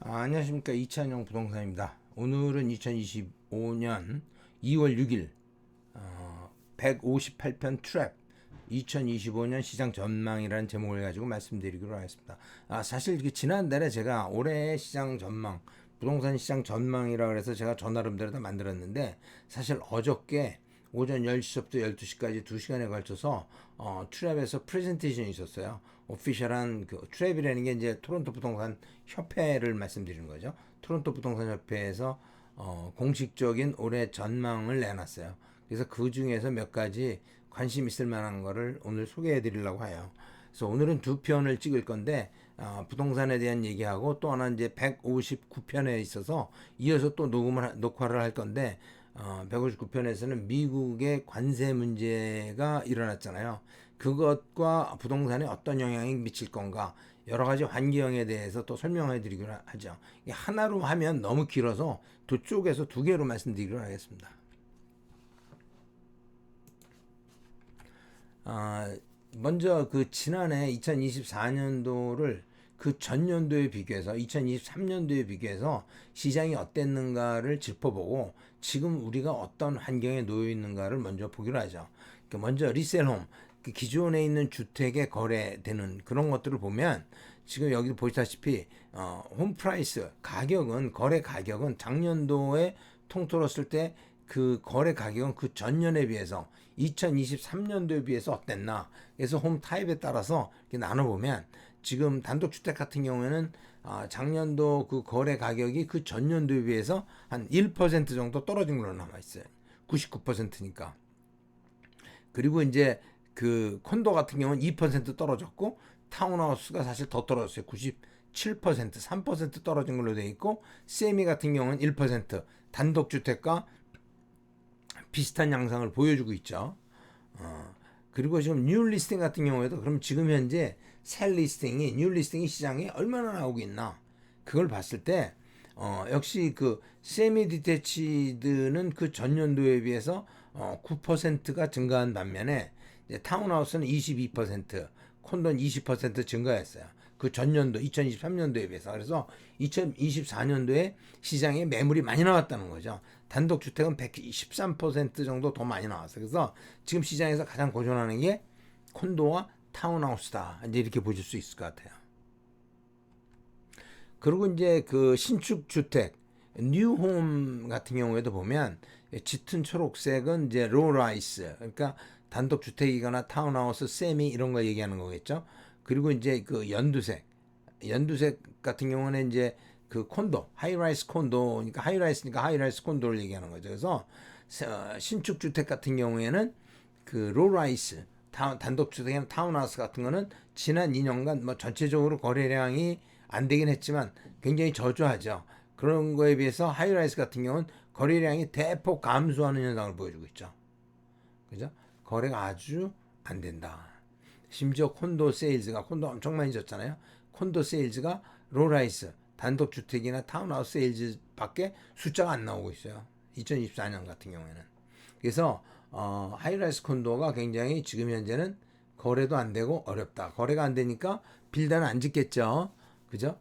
안녕하십니까, 이찬영 부동산입니다. 오늘은 2025년 2월 6일 158편 트랩 2025년 시장 전망이라는 제목을 가지고 말씀드리기로 하겠습니다. 사실 지난달에 제가 올해 시장 전망, 부동산 시장 전망이라 그래서 제가 저 나름대로 다 만들었는데, 사실 어저께 오전 10시부터 12시까지 2시간에 걸쳐서 트랩에서 프레젠테이션이 있었어요. 오피셜한 트랩이라는 게 이제 토론토 부동산 협회를 말씀드리는 거죠. 토론토 부동산 협회에서 공식적인 올해 전망을 내놨어요. 그래서 그 중에서 몇 가지 관심 있을 만한 거를 오늘 소개해 드리려고 해요. 그래서 오늘은 두 편을 찍을 건데, 부동산에 대한 얘기하고 또 하나 이제 159편에 있어서 이어서 또 녹화를 할 건데, 159편에서는 미국의 관세 문제가 일어났잖아요. 그것과 부동산에 어떤 영향이 미칠 건가, 여러 가지 환경에 대해서 또 설명해 드리기로 하죠. 하나로 하면 너무 길어서 두 쪽에서 두 개로 말씀드리기로 하겠습니다. 먼저 지난해 2024년도를 그 전년도에 비교해서 2023년도에 비교해서 시장이 어땠는가를 짚어보고 지금 우리가 어떤 환경에 놓여 있는가를 먼저 보기로 하죠. 먼저 리셀홈, 기존에 있는 주택에 거래되는 그런 것들을 보면 지금 여기 보시다시피 홈프라이스 가격은, 거래 가격은 작년도에 통틀었을 때 그 거래 가격은 그 전년에 비해서 2023년도에 비해서 어땠나. 그래서 홈 타입에 따라서 이렇게 나눠보면 지금 단독주택 같은 경우에는 작년도 그 거래 가격이 그 전년도에 비해서 한 1% 정도 떨어진 걸로 남아있어요. 99%니까. 그리고 이제 그 콘도 같은 경우는 2% 떨어졌고, 타운하우스가 사실 더 떨어졌어요. 97%, 3% 떨어진 걸로 되어 있고, 세미 같은 경우는 1%, 단독주택과 비슷한 양상을 보여주고 있죠. 그리고 지금 뉴 리스팅 같은 경우에도 그럼 지금 현재 뉴 리스팅이 시장에 얼마나 나오고 있나, 그걸 봤을 때 역시 그 세미 디태치드는 그 전년도에 비해서 9%가 증가한 반면에 이제 타운하우스는 22%, 콘도는 20% 증가했어요. 그 전년도 2023년도에 비해서. 그래서 2024년도에 시장에 매물이 많이 나왔다는 거죠. 단독주택은 113% 정도 더 많이 나왔어요. 그래서 지금 시장에서 가장 고전하는 게 콘도와 타운하우스다, 이제 이렇게 보실 수 있을 것 같아요. 그리고 이제 그 신축 주택 뉴홈 같은 경우에도 보면 짙은 초록색은 이제 로라이스, 그러니까 단독 주택이거나 타운하우스, 세미 이런 거 얘기하는 거겠죠. 그리고 이제 그 연두색 같은 경우는 이제 그 콘도, 하이라이스 콘도니까 하이라이스 콘도를 얘기하는 거죠. 그래서 신축 주택 같은 경우에는 그 로라이스, 단독 주택이나 타운하우스 같은 거는 지난 2년간 뭐 전체적으로 거래량이 안 되긴 했지만 굉장히 저조하죠. 그런 거에 비해서 하이라이스 같은 경우는 거래량이 대폭 감소하는 현상을 보여주고 있죠. 그죠? 거래가 아주 안 된다. 심지어 콘도 엄청 많이 졌잖아요. 콘도 세일즈가 로라이스, 단독주택이나 타운하우스 세일즈밖에 숫자가 안 나오고 있어요. 2024년 같은 경우에는. 그래서 하이라이스 콘도가 굉장히 지금 현재는 거래도 안 되고 어렵다. 거래가 안 되니까 빌다는 안 짓겠죠. 그죠?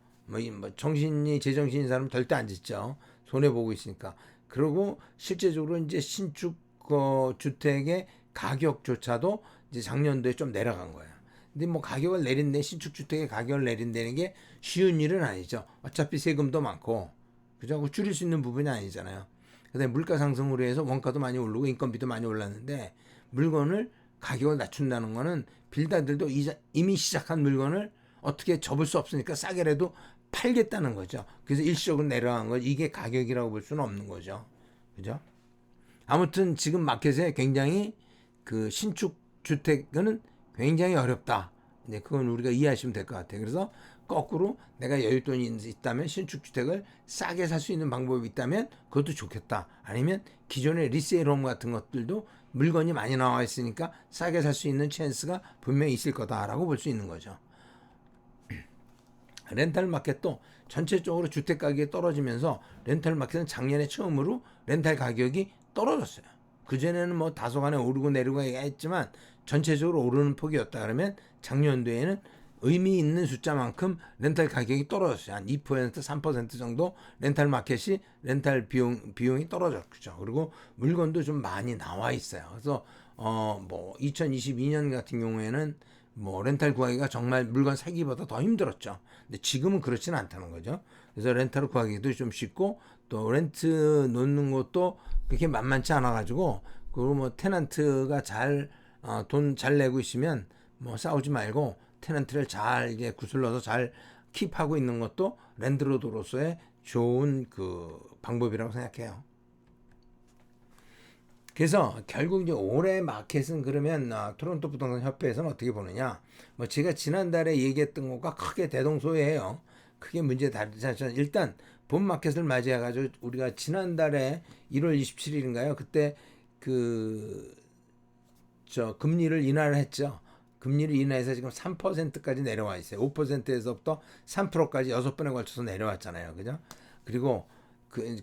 제정신인 사람은 절대 안 짓죠. 손해보고 있으니까. 그리고 실제적으로 이제 신축 주택의 가격조차도 이제 작년도에 좀 내려간 거예요. 근데 뭐 가격을 내린데, 신축 주택의 가격을 내린다는 게 쉬운 일은 아니죠. 어차피 세금도 많고, 그죠? 줄일 수 있는 부분이 아니잖아요. 그다음에 물가 상승으로 해서 원가도 많이 오르고 인건비도 많이 올랐는데, 물건을 가격을 낮춘다는 거는 빌더들도 이미 시작한 물건을 어떻게 접을 수 없으니까 싸게라도 팔겠다는 거죠. 그래서 일시적으로 내려간 거, 이게 가격이라고 볼 수는 없는 거죠. 그죠? 아무튼 지금 마켓에 굉장히 그 신축 주택은 굉장히 어렵다. 이제 그건 우리가 이해하시면 될 것 같아요. 그래서 거꾸로 내가 여윳돈이 있다면, 신축 주택을 싸게 살 수 있는 방법이 있다면 그것도 좋겠다. 아니면 기존의 리세일홈 같은 것들도 물건이 많이 나와 있으니까 싸게 살 수 있는 찬스가 분명히 있을 거다라고 볼 수 있는 거죠. 렌탈 마켓도 전체적으로 주택 가격이 떨어지면서 렌탈 마켓은 작년에 처음으로 렌탈 가격이 떨어졌어요. 그전에는 뭐 다소간에 오르고 내리고 했지만 전체적으로 오르는 폭이었다. 그러면 작년도에는 의미 있는 숫자만큼 렌탈 가격이 떨어졌어요. 한 2%, 3% 정도 렌탈 마켓이 렌탈 비용이 떨어졌죠. 그리고 물건도 좀 많이 나와 있어요. 그래서 뭐 2022년 같은 경우에는 뭐 렌탈 구하기가 정말 물건 사기보다 더 힘들었죠. 근데 지금은 그렇지는 않다는 거죠. 그래서 렌탈을 구하기도 좀 쉽고 또 렌트 놓는 것도 그렇게 만만치 않아 가지고 그리고 뭐 테넌트가 돈 잘 내고 있으면 뭐 싸우지 말고 테넌트를 잘 이제 구슬러서 잘 킵하고 있는 것도 랜드로드로서의 좋은 그 방법이라고 생각해요. 그래서 결국 이제 올해 마켓은 그러면 토론토 부동산 협회에서는 어떻게 보느냐? 뭐 제가 지난달에 얘기했던 것과 크게 대동소이해요. 크게 문제 다르지 않죠. 일단 본 마켓을 맞이해가지고 우리가 지난달에 1월 27일인가요? 그때 그 금리를 인하를 했죠. 금리를 인하해서 지금 3%까지 내려와 있어요. 5%에서부터 3%까지 6번에 걸쳐서 내려왔잖아요. 그죠? 그리고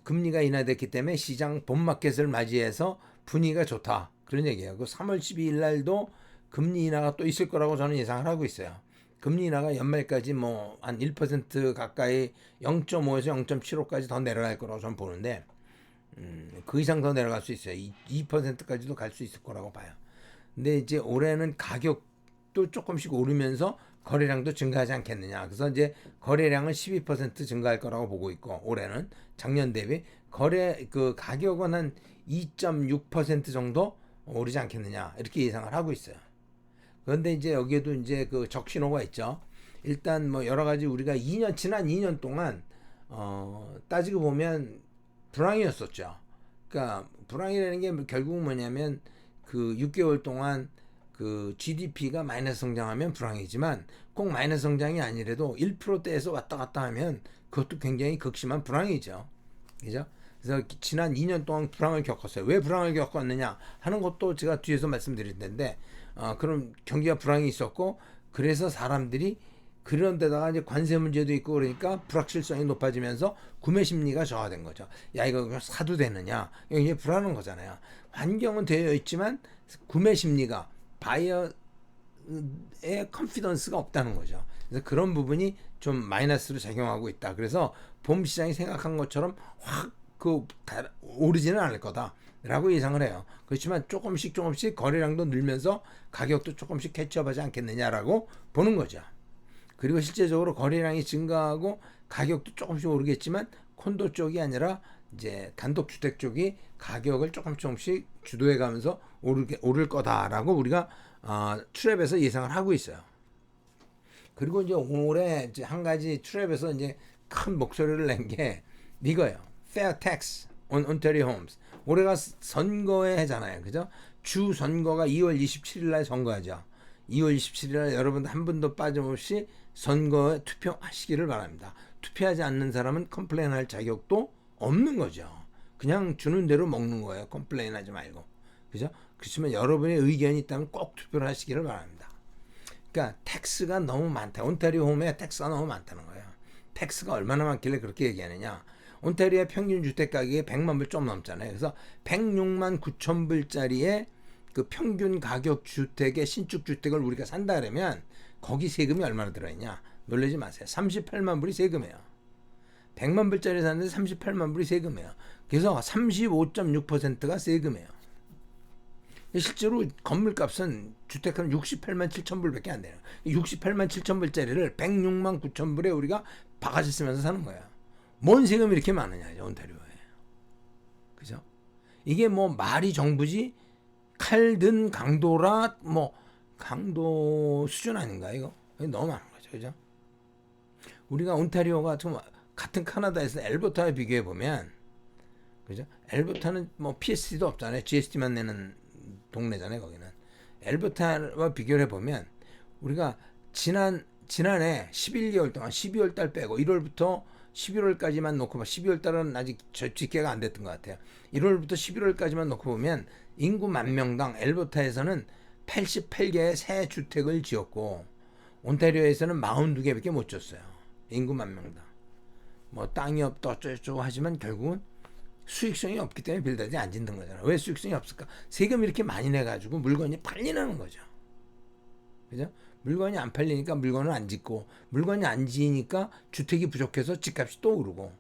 금리가 인하됐기 때문에 시장 본마켓을 맞이해서 분위기가 좋다. 그런 얘기예요. 그 3월 12일 날도 금리 인하가 또 있을 거라고 저는 예상을 하고 있어요. 금리 인하가 연말까지 뭐 한 1% 가까이 0.5에서 0.75까지 더 내려갈 거라고 저는 보는데 그 이상 더 내려갈 수 있어요. 2%까지도 갈 수 있을 거라고 봐요. 근데 이제 올해는 가격도 조금씩 오르면서 거래량도 증가하지 않겠느냐. 그래서 이제 거래량은 12% 증가할 거라고 보고 있고 올해는 작년 대비 그 가격은 한 2.6% 정도 오르지 않겠느냐 이렇게 예상을 하고 있어요. 그런데 이제 여기에도 이제 그 적신호가 있죠. 일단 뭐 여러 가지 우리가 지난 2년 동안 따지고 보면 불황이었었죠. 그러니까 불황이라는 게 결국 뭐냐면 그 6개월 동안 그 GDP가 마이너스 성장하면 불황이지만 꼭 마이너스 성장이 아니라도 1%대에서 왔다 갔다 하면 그것도 굉장히 극심한 불황이죠. 그죠? 그래서 지난 2년 동안 불황을 겪었어요. 왜 불황을 겪었느냐 하는 것도 제가 뒤에서 말씀드릴 텐데 그럼 경기가 불황이 있었고 그래서 사람들이 그런 데다가 이제 관세 문제도 있고 그러니까 불확실성이 높아지면서 구매 심리가 저하된 거죠. 야 이거 사도 되느냐 이게 불안한 거잖아요. 환경은 되어 있지만 구매 심리가 바이어의 컨피던스가 없다는 거죠. 그래서 그런 부분이 좀 마이너스로 작용하고 있다. 그래서 봄 시장이 생각한 것처럼 확 오르지는 않을 거다라고 예상을 해요. 그렇지만 조금씩 거래량도 늘면서 가격도 조금씩 캐치업하지 않겠느냐라고 보는 거죠. 그리고 실제적으로 거래량이 증가하고 가격도 조금씩 오르겠지만 콘도 쪽이 아니라 이제 단독주택 쪽이 가격을 조금씩 주도해가면서 오를 거다라고 우리가 트랩에서 예상을 하고 있어요. 그리고 이제 올해 이제 한 가지 트랩에서 이제 큰 목소리를 낸 게 이거예요. Fair Tax on Ontario Homes. 올해가 선거의 해잖아요, 그죠? 주 선거가 2월 27일 날 선거하죠. 2월 27일 날 여러분 한 분도 빠짐없이 선거에 투표하시기를 바랍니다. 투표하지 않는 사람은 컴플레인할 자격도 없는 거죠. 그냥 주는 대로 먹는 거예요. 컴플레인하지 말고. 그죠? 그렇지만 여러분의 의견이 있다면 꼭 투표를 하시기를 바랍니다. 그러니까 텍스가 너무 많다. 온타리오 홈에 텍스가 너무 많다는 거예요. 텍스가 얼마나 많길래 그렇게 얘기하느냐. 온타리오의 평균 주택 가격이 100만 불 좀 넘잖아요. 그래서 106만 9천 불짜리의 그 평균 가격 주택의 신축 주택을 우리가 산다 그러면 거기 세금이 얼마나 들어있냐? 놀라지 마세요. 38만 불이 세금이에요. 100만 불짜리 사는데 38만 불이 세금이에요. 그래서 35.6%가 세금이에요. 실제로 건물값은 주택은 68만 7천 불밖에 안 돼요. 68만 7천 불짜리를 106만 9천 불에 우리가 바가지 쓰면서 사는 거예요. 뭔 세금이 이렇게 많으냐, 온타리오에. 그죠? 이게 뭐 말이 정부지 칼든 강도라 뭐 강도 수준 아닌가 이거? 너무 많은 거죠, 그죠? 우리가 온타리오가 같은 카나다에서 엘버타와 비교해 보면, 그죠? 엘버타는 뭐 PST도 없잖아요. GST만 내는 동네잖아요, 거기는. 엘버타와 비교를 해보면 우리가 지난해 11개월 동안 12월 달 빼고 1월부터 11월까지만 놓고 봐. 12월 달은 아직 집계가 안 됐던 것 같아요. 1월부터 11월까지만 놓고 보면 인구 만 명당 엘버타에서는 88개의 새 주택을 지었고 온타리오에서는 42개밖에 못 줬어요. 인구 만 명당. 뭐 땅이 없다 어쩌고저쩌고 하지만 결국은 수익성이 없기 때문에 빌더들이 안 짓는 거잖아요. 왜 수익성이 없을까? 세금 이렇게 많이 내가지고 물건이 팔리는 거죠. 그죠? 물건이 안 팔리니까 물건을 안 짓고, 물건이 안 지으니까 주택이 부족해서 집값이 또 오르고,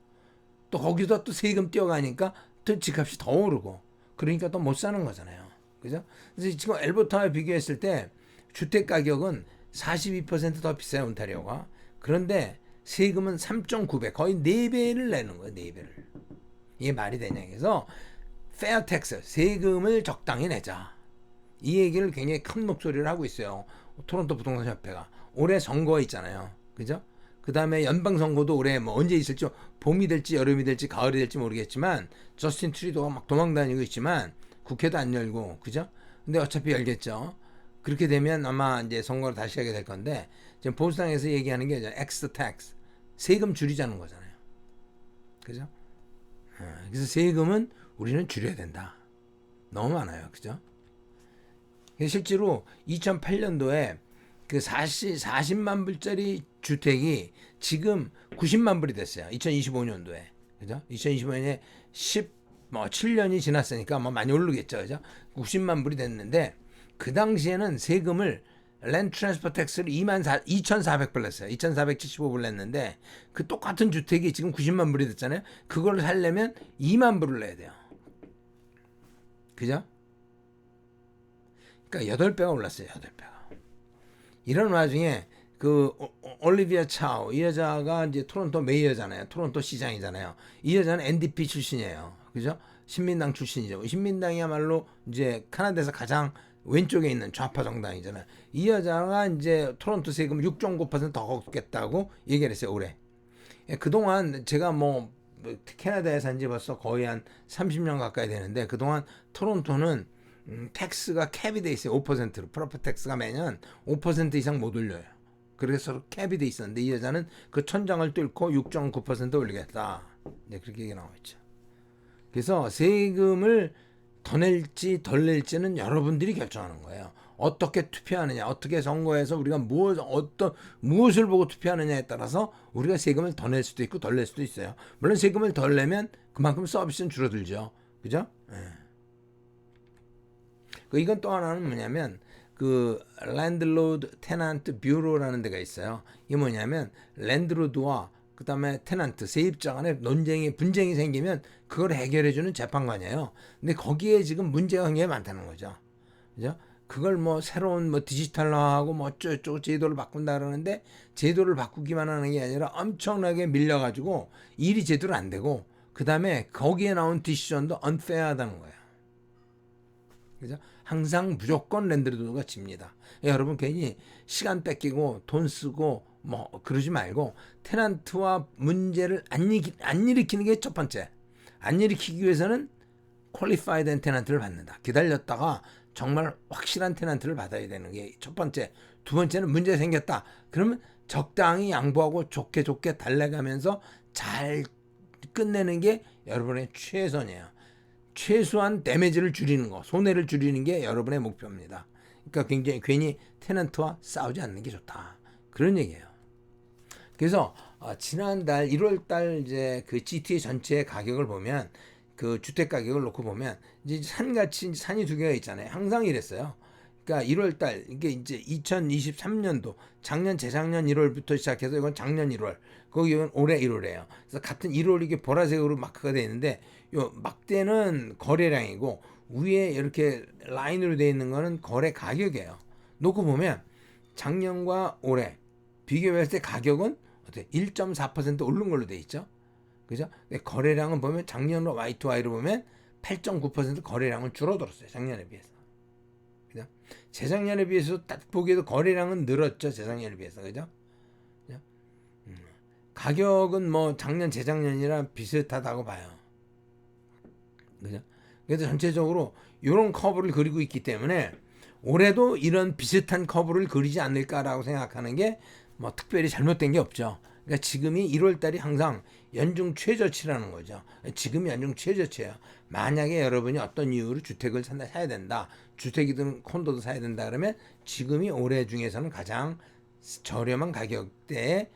또 거기서 또 세금 떼어가니까 또 집값이 더 오르고, 그러니까 또 못 사는 거잖아요. 그죠? 그래서 지금 엘버타와 비교했을 때 주택 가격은 42%더 비싸요, 온타리오가. 그런데 세금은 3.9배, 거의 4배를 내는 거예요, 4배를. 이게 말이 되냐. 그래서 페어 텍스, 세금을 적당히 내자. 이 얘기를 굉장히 큰 목소리를 하고 있어요. 토론토 부동산 협회가. 올해 선거 있잖아요. 그죠? 그 다음에 연방선거도 올해 뭐 언제 있을지, 봄이 될지 여름이 될지 가을이 될지 모르겠지만, 저스틴 트리도가 막 도망다니고 있지만 국회도 안 열고, 그죠? 근데 어차피 열겠죠. 그렇게 되면 아마 이제 선거를 다시 하게 될 건데, 지금 보수당에서 얘기하는 게 엑스 텍스, 세금 줄이자는 거잖아요. 그죠? 그래서 세금은 우리는 줄여야 된다. 너무 많아요. 그죠? 실제로 2008년도에 그 40만 불짜리 주택이 지금 90만 불이 됐어요. 2025년도에. 그죠? 2025년에 7년이 지났으니까 뭐 많이 오르겠죠. 그죠? 90만 불이 됐는데, 그 당시에는 세금을 랜드 트랜스퍼 텍스를 2,400불 냈어요. 2,475불 냈는데, 그 똑같은 주택이 지금 90만 불이 됐잖아요. 그걸 살려면 2만 불을 내야 돼요. 그죠? 그러니까 8배가 올랐어요. 8배가. 이런 와중에 그 올리비아 차오, 이 여자가 이제 토론토 메이어잖아요. 토론토 시장이잖아요. 이 여자는 NDP 출신이에요. 그죠? 신민당 출신이죠. 신민당이야말로 이제 캐나다에서 가장 왼쪽에 있는 좌파 정당이잖아요. 이 여자가 이제 토론토 세금 6.9%더 걷겠다고 얘기를 했어요, 올해. 그동안 제가 뭐 캐나다에 산 지 벌써 거의 한 30년 가까이 되는데, 그동안 토론토는 텍스가 캡이 돼 있어요. 5%로. 프로퍼티 텍스가 매년 5% 이상 못 올려요. 그래서 캡이 돼 있었는데, 이 여자는 그 천장을 뚫고 6.9% 올리겠다. 네, 그렇게 얘기 나와 있죠. 그래서 세금을 더 낼지 덜 낼지는 여러분들이 결정하는 거예요. 어떻게 투표하느냐, 어떻게 선거에서 우리가 무엇을 보고 투표하느냐에 따라서 우리가 세금을 더 낼 수도 있고 덜 낼 수도 있어요. 물론 세금을 덜 내면 그만큼 서비스는 줄어들죠. 그죠? 네. 이건 또 하나는 뭐냐면, 그 랜드로드 테넌트 뷰로라는 데가 있어요. 이게 뭐냐면, 랜드로드와 그 다음에 테넌트, 세입자 간에 분쟁이 생기면 그걸 해결해주는 재판관이에요. 근데 거기에 지금 문제가 굉장히 많다는 거죠. 그죠? 그걸 뭐 새로운 뭐 디지털화하고 뭐 어쩌고 제도를 바꾼다 그러는데, 제도를 바꾸기만 하는 게 아니라 엄청나게 밀려가지고 일이 제대로 안 되고, 그 다음에 거기에 나온 디시전도 unfair하다는 거예요. 그죠? 항상 무조건 랜드로드가 집니다. 여러분 괜히 시간 뺏기고 돈 쓰고 뭐 그러지 말고, 테넌트와 문제를 안 일으키는 게 첫 번째. 안 일으키기 위해서는 퀄리파이드 테넌트를 받는다. 기다렸다가 정말 확실한 테넌트를 받아야 되는 게 첫 번째. 두 번째는 문제 생겼다. 그러면 적당히 양보하고 좋게 달래가면서 잘 끝내는 게 여러분의 최선이에요. 최소한 데미지를 줄이는 거, 손해를 줄이는 게 여러분의 목표입니다. 그러니까 굉장히 괜히 테넌트와 싸우지 않는 게 좋다. 그런 얘기예요. 그래서 지난달 1월달 이제 그 GTA 전체 가격을 보면, 그 주택 가격을 놓고 보면 이제 산같이 산이 두 개가 있잖아요. 항상 이랬어요. 그러니까 1월달, 이게 이제 2023년도 재작년 1월부터 시작해서 이건 작년 1월, 거기는 올해 1월이에요. 그래서 같은 1월 이게 보라색으로 마크가 되어 있는데, 요 막대는 거래량이고 위에 이렇게 라인으로 되어 있는 거는 거래 가격이에요. 놓고 보면 작년과 올해 비교했을 때 가격은 어떻게 1.4% 오른 걸로 되어 있죠. 그죠? 거래량은 보면 작년으로 Y2Y로 보면 8.9% 거래량은 줄어들었어요. 작년에 비해서. 그죠? 재작년에 비해서 딱 보기에도 거래량은 늘었죠. 재작년에 비해서. 그죠? 가격은 뭐 재작년이랑 비슷하다고 봐요. 그죠? 그래서 전체적으로 이런 커브를 그리고 있기 때문에 올해도 이런 비슷한 커브를 그리지 않을까라고 생각하는 게 뭐 특별히 잘못된 게 없죠. 그러니까 지금이 1월달이 항상 연중 최저치라는 거죠. 지금이 연중 최저치예요. 만약에 여러분이 어떤 이유로 주택을 사야 된다, 주택이든 콘도도 사야 된다 그러면 지금이 올해 중에서는 가장 저렴한 가격대의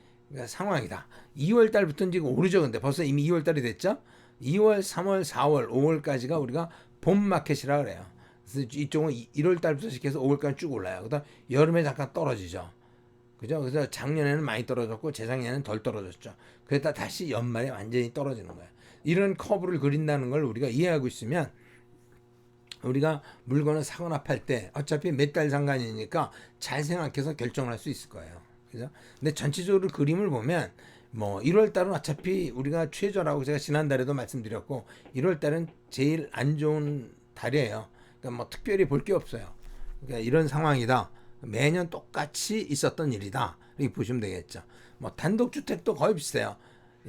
상황이다. 2월달부터는 지금 오르죠. 근데 벌써 이미 2월달이 됐죠. 2월, 3월, 4월, 5월까지가 우리가 봄 마켓이라 그래요. 그래서 이쪽은 1월 달부터 시작해서 5월까지 쭉 올라요. 그다음 여름에 잠깐 떨어지죠. 그죠? 그래서 작년에는 많이 떨어졌고 재작년에는 덜 떨어졌죠. 그러다 다시 연말에 완전히 떨어지는 거예요. 이런 커브를 그린다는 걸 우리가 이해하고 있으면 우리가 물건을 사거나 팔 때 어차피 몇 달 상관이니까 잘 생각해서 결정을 할 수 있을 거예요. 그죠? 근데 전체적으로 그림을 보면 뭐 1월 달은 어차피 우리가 최저라고 제가 지난달에도 말씀드렸고 1월 달은 제일 안 좋은 달이에요. 그러니까 뭐 특별히 볼 게 없어요. 그러니까 이런 상황이다. 매년 똑같이 있었던 일이다. 이렇게 보시면 되겠죠. 뭐 단독주택도 거의 비슷해요.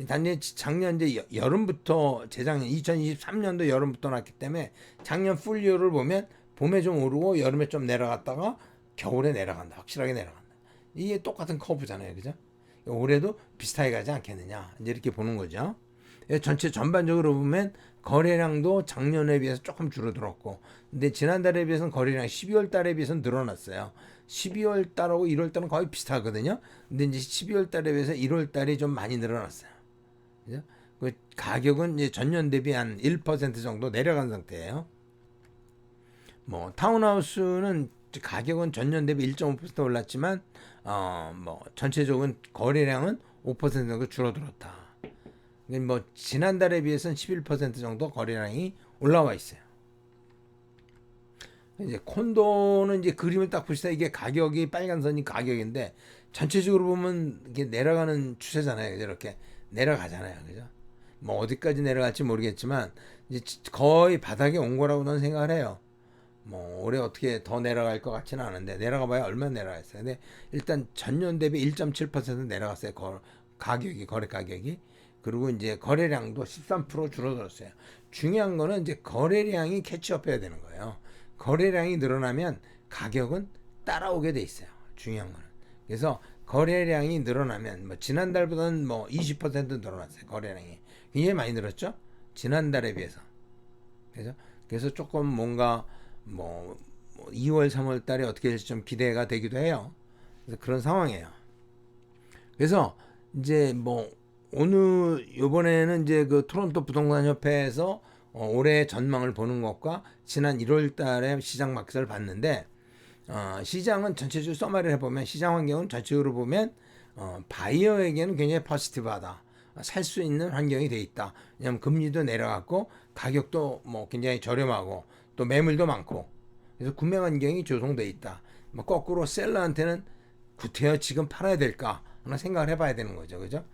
단지 작년 이제 여름부터 재작년 2023년도 여름부터 났기 때문에 작년 풀이어를 보면 봄에 좀 오르고 여름에 좀 내려갔다가 겨울에 내려간다. 확실하게 내려간다. 이게 똑같은 커브잖아요. 그죠? 올해도 비슷하게 가지 않겠느냐. 이제 이렇게 보는 거죠. 전체 전반적으로 보면 거래량도 작년에 비해서 조금 줄어들었고 근데 지난달에 비해서는 거래량이 12월 달에 비해서는 늘어났어요. 12월 달하고 1월 달은 거의 비슷하거든요. 근데 이제 12월 달에 비해서 1월 달이 좀 많이 늘어났어요. 그죠? 그 가격은 이제 전년 대비 한 1% 정도 내려간 상태예요. 뭐 타운하우스는 가격은 전년 대비 1.5% 올랐지만 뭐 전체적인 거래량은 5% 정도 줄어들었다. 뭐 지난달에 비해서는 11% 정도 거래량이 올라와 있어요. 이제 콘도는 이제 그림을 딱 보시다 이게 가격이 빨간 선이 가격인데 전체적으로 보면 이게 내려가는 추세잖아요. 이렇게 내려가잖아요. 그죠? 뭐 어디까지 내려갈지 모르겠지만 이제 거의 바닥에 온 거라고 저는 생각을 해요. 뭐 올해 어떻게 더 내려갈 것 같지는 않은데 내려가 봐야 얼마나 내려갔어요. 근데 일단 전년 대비 1.7% 내려갔어요. 거래 가격이. 그리고 이제 거래량도 13% 줄어들었어요. 중요한 거는 이제 거래량이 캐치업해야 되는 거예요. 거래량이 늘어나면 가격은 따라오게 돼 있어요. 중요한 거는. 그래서 거래량이 늘어나면 뭐 지난달보다는 뭐 20% 늘어났어요. 거래량이 굉장히 많이 늘었죠. 지난달에 비해서. 그래서 조금 뭔가 뭐 2월, 3월 달에 어떻게 될지 좀 기대가 되기도 해요. 그래서 그런 상황이에요. 그래서 이제 뭐 오늘 요번에는 이제 그 토론토 부동산 협회에서 올해 전망을 보는 것과 지난 1월 달에 시장 마켓을 봤는데 시장은 전체적으로 써마리를 해보면 시장 환경은 전체적으로 보면 바이어에게는 굉장히 포지티브하다. 살 수 있는 환경이 돼 있다. 왜냐하면 금리도 내려갔고 가격도 뭐 굉장히 저렴하고 또 매물도 많고 그래서 구매 환경이 조성돼 있다. 뭐 거꾸로 셀러한테는 구태여 지금 팔아야 될까 하나 생각을 해봐야 되는 거죠, 그죠?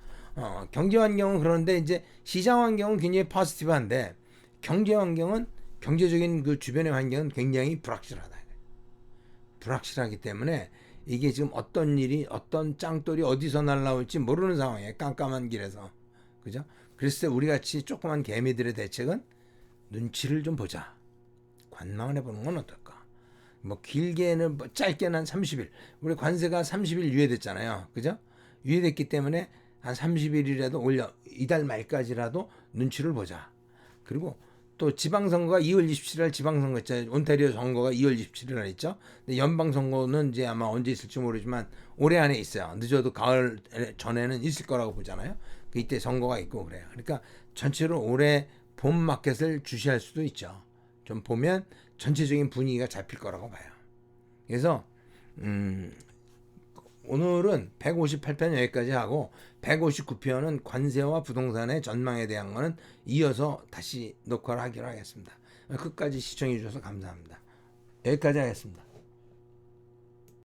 경제 환경은 그런데 이제 시장 환경은 굉장히 포지티브한데 경제 환경은 경제적인 그 주변의 환경은 굉장히 불확실하다. 불확실하기 때문에 이게 지금 어떤 일이 어떤 짱돌이 어디서 날라올지 모르는 상황이에요. 깜깜한 길에서. 그죠? 그래서 우리 같이 조그만 개미들의 대책은 눈치를 좀 보자. 관망을 해보는 건 어떨까? 뭐 길게는 뭐 짧게는 한 30일. 우리 관세가 30일 유예됐잖아요. 그죠? 유예됐기 때문에 한 30일이라도 올려 이달 말까지라도 눈치를 보자. 그리고 또 지방선거가 2월 27일 지방선거 있잖아요. 온타리오 선거가 2월 27일 있죠. 근데 연방선거는 이제 아마 언제 있을지 모르지만 올해 안에 있어요. 늦어도 가을 전에는 있을 거라고 보잖아요. 이때 선거가 있고 그래요. 그러니까 전체로 올해 봄 마켓을 주시할 수도 있죠. 좀 보면 전체적인 분위기가 잡힐 거라고 봐요. 그래서 오늘은 158편 여기까지 하고 159편은 관세와 부동산의 전망에 대한 거는 이어서 다시 녹화를 하기로 하겠습니다. 끝까지 시청해 주셔서 감사합니다. 여기까지 하겠습니다.